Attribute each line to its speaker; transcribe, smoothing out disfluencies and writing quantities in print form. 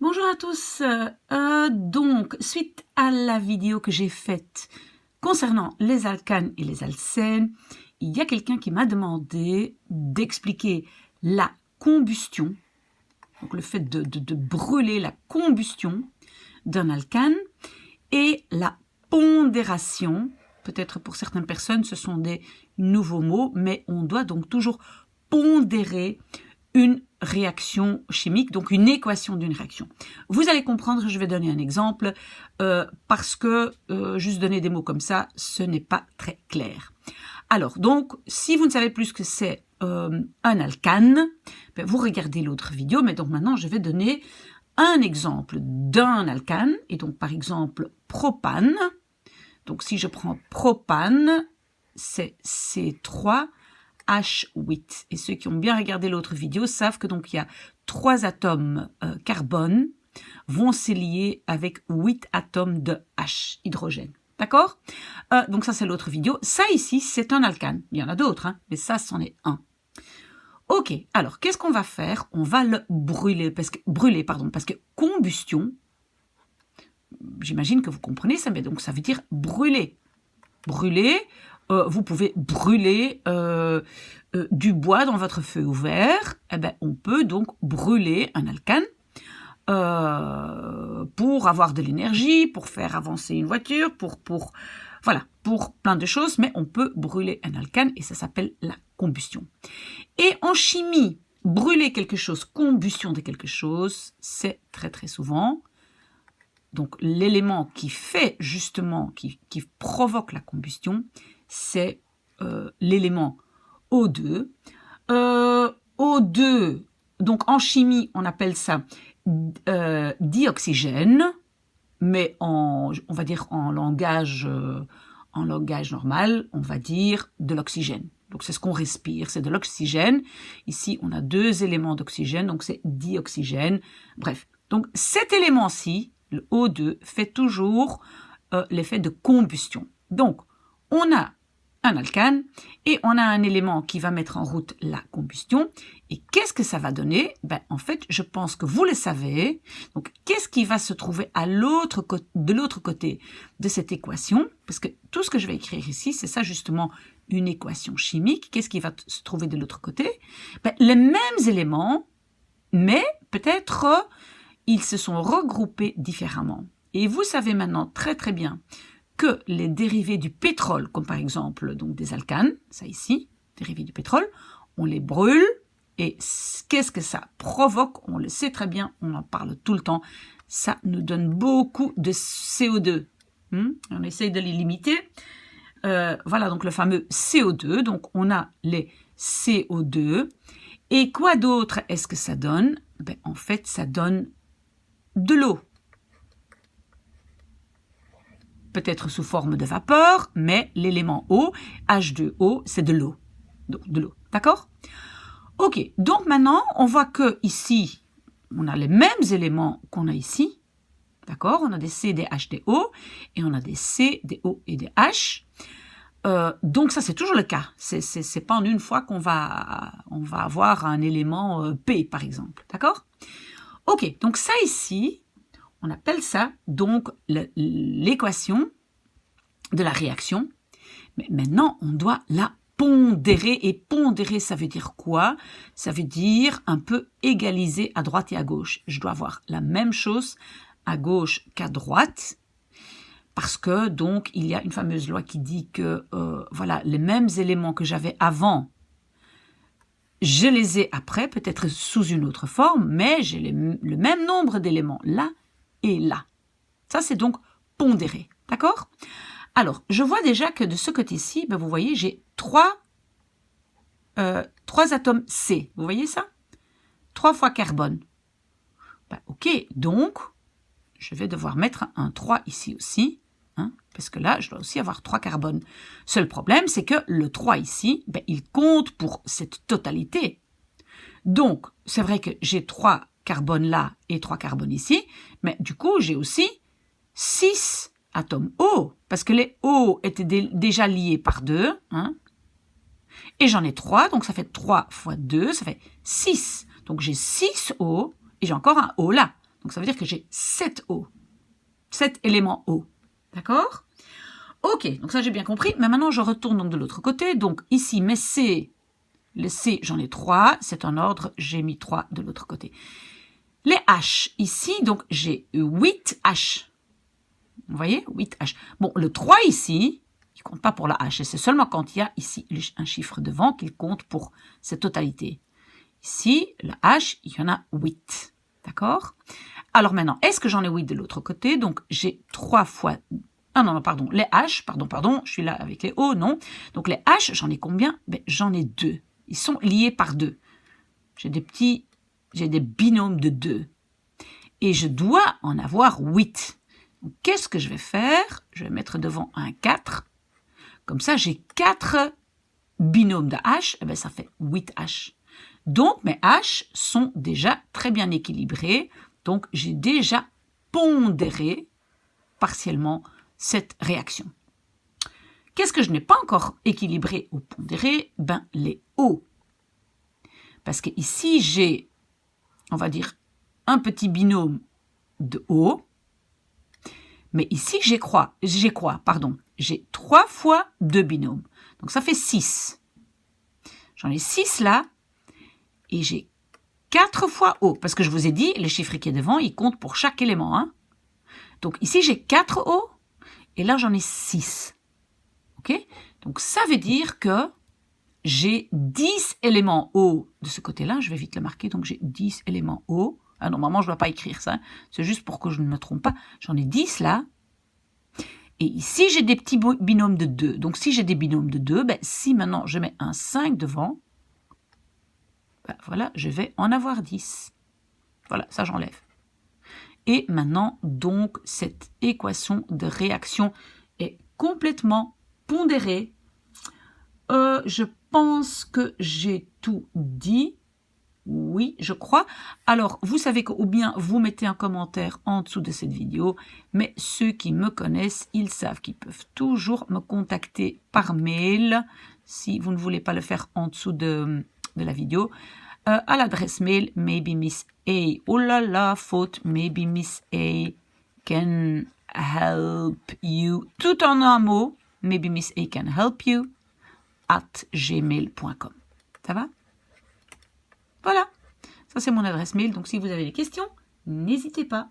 Speaker 1: Bonjour à tous, donc suite à la vidéo que j'ai faite concernant les alcanes et les alcènes, il y a quelqu'un qui m'a demandé d'expliquer la combustion, donc le fait de brûler, la combustion d'un alcane, et la pondération. Peut-être pour certaines personnes ce sont des nouveaux mots, mais on doit donc toujours pondérer une réaction chimique, donc une équation d'une réaction. Vous allez comprendre, je vais donner un exemple, parce que juste donner des mots comme ça, ce n'est pas très clair. Alors, donc, si vous ne savez plus ce que c'est un alcane, ben, vous regardez l'autre vidéo, mais donc maintenant, je vais donner un exemple d'un alcane, et donc par exemple, propane. Donc, si je prends propane, c'est C3H8. Et ceux qui ont bien regardé l'autre vidéo savent que donc il y a 3 atomes carbone vont se lier avec 8 atomes de H, hydrogène. D'accord? Donc ça, c'est l'autre vidéo. Ça ici, c'est un alcane. Il y en a d'autres, hein, mais ça, c'en est un. Ok, alors, qu'est-ce qu'on va faire? On va le brûler, parce que combustion, j'imagine que vous comprenez ça, mais donc ça veut dire brûler. Brûler, vous pouvez brûler du bois dans votre feu ouvert. Eh ben, on peut donc brûler un alcane pour avoir de l'énergie, pour faire avancer une voiture, pour plein de choses, mais on peut brûler un alcane et ça s'appelle la combustion. Et en chimie, brûler quelque chose, combustion de quelque chose, c'est très très souvent donc l'élément qui fait justement, qui provoque la combustion, c'est l'élément O2. O2, donc en chimie, on appelle ça dioxygène, mais on va dire en langage normal, on va dire de l'oxygène. Donc c'est ce qu'on respire, c'est de l'oxygène. Ici, on a 2 éléments d'oxygène, donc c'est dioxygène. Bref, donc cet élément-ci, le O2, fait toujours l'effet de combustion. Donc, on a un alcane et on a un élément qui va mettre en route la combustion. Et qu'est-ce que ça va donner? Ben, en fait, je pense que vous le savez. Donc, qu'est-ce qui va se trouver de l'autre côté de cette équation? Parce que tout ce que je vais écrire ici, c'est ça justement, une équation chimique. Qu'est-ce qui va se trouver de l'autre côté? Ben, les mêmes éléments, mais peut-être ils se sont regroupés différemment. Et vous savez maintenant très très bien que les dérivés du pétrole, comme par exemple donc des alcanes, ça ici, dérivés du pétrole, on les brûle, et qu'est-ce que ça provoque? On le sait très bien, on en parle tout le temps, ça nous donne beaucoup de CO2. On essaye de les limiter. Voilà donc le fameux CO2, donc on a les CO2, et quoi d'autre est-ce que ça donne? Ben, en fait, ça donne de l'eau. Peut-être sous forme de vapeur, mais l'élément eau, H2O, c'est de l'eau. Donc, de l'eau, d'accord? Ok, donc maintenant, on voit que ici, on a les mêmes éléments qu'on a ici. D'accord? On a des C, des H, des O, et on a des C, des O et des H. Donc ça, c'est toujours le cas. C'est pas en une fois qu'on va avoir un élément P, par exemple. D'accord? Ok, donc ça ici, on appelle ça donc l'équation de la réaction. Mais maintenant, on doit la pondérer. Et pondérer, ça veut dire quoi? Ça veut dire un peu égaliser à droite et à gauche. Je dois avoir la même chose à gauche qu'à droite. Parce que donc, il y a une fameuse loi qui dit que voilà, les mêmes éléments que j'avais avant, je les ai après, peut-être sous une autre forme, mais j'ai le même nombre d'éléments là et là. Ça, c'est donc pondéré. D'accord? Alors, je vois déjà que de ce côté-ci, ben, vous voyez, j'ai 3 atomes C. Vous voyez ça? 3 fois carbone. Ben, ok, donc, je vais devoir mettre un 3 ici aussi. Parce que là, je dois aussi avoir 3 carbones. Seul problème, c'est que le 3 ici, ben, il compte pour cette totalité. Donc, c'est vrai que j'ai 3 carbones là et 3 carbones ici, mais du coup, j'ai aussi 6 atomes O, parce que les O étaient déjà liés par 2, et j'en ai 3, donc ça fait 3 fois 2, ça fait 6. Donc j'ai 6 O, et j'ai encore un O là. Donc, ça veut dire que j'ai 7 O. 7 éléments O. D'accord? Ok, donc ça, j'ai bien compris. Mais maintenant, je retourne donc de l'autre côté. Donc, ici, mes C, les C, j'en ai 3. C'est en ordre. J'ai mis 3 de l'autre côté. Les H, ici, donc, j'ai 8 H. Vous voyez? 8 H. Bon, le 3 ici, il ne compte pas pour la H. Et c'est seulement quand il y a ici un chiffre devant qu'il compte pour cette totalité. Ici, la H, il y en a 8. D'accord? Alors maintenant, est-ce que j'en ai 8 de l'autre côté? Donc, j'ai 3 fois... Ah non, pardon, les H, pardon, je suis là avec les O, non. Donc, les H, j'en ai combien? Ben, j'en ai 2. Ils sont liés par 2. J'ai des binômes de 2. Et je dois en avoir 8. Donc, qu'est-ce que je vais faire? Je vais mettre devant un 4. Comme ça, j'ai 4 binômes de H. Et bien, ça fait 8 H. Donc, mes H sont déjà très bien équilibrés. Donc, j'ai déjà pondéré partiellement cette réaction. Qu'est-ce que je n'ai pas encore équilibré ou pondéré? Ben, les O. Parce que ici, j'ai, on va dire, un petit binôme de O. Mais ici, j'ai quoi? J'ai 3 fois 2 binômes. Donc, ça fait 6. J'en ai 6 là. Et j'ai 4 fois O. Parce que je vous ai dit, les chiffres qui est devant, ils comptent pour chaque élément. Hein? Donc, ici, j'ai 4 O. Et là, j'en ai 6. OK? Donc, ça veut dire que j'ai 10 éléments O de ce côté-là. Je vais vite le marquer. Donc, j'ai 10 éléments O. Ah, normalement, je ne dois pas écrire ça. C'est juste pour que je ne me trompe pas. J'en ai 10 là. Et ici, j'ai des petits binômes de 2. Donc, si j'ai des binômes de 2, ben, si maintenant je mets un 5 devant, ben, voilà, je vais en avoir 10. Voilà, ça j'enlève. Et maintenant, donc, cette équation de réaction est complètement pondérée. Je pense que j'ai tout dit. Oui, je crois. Alors, vous savez que ou bien vous mettez un commentaire en dessous de cette vidéo, mais ceux qui me connaissent, ils savent qu'ils peuvent toujours me contacter par mail, si vous ne voulez pas le faire en dessous de la vidéo, à l'adresse mail maybe Miss A. Oh là là, faute, maybe Miss A can help you. Tout en un mot, maybe Miss A can help you @gmail.com. Ça va? Voilà, ça c'est mon adresse mail, donc si vous avez des questions, n'hésitez pas.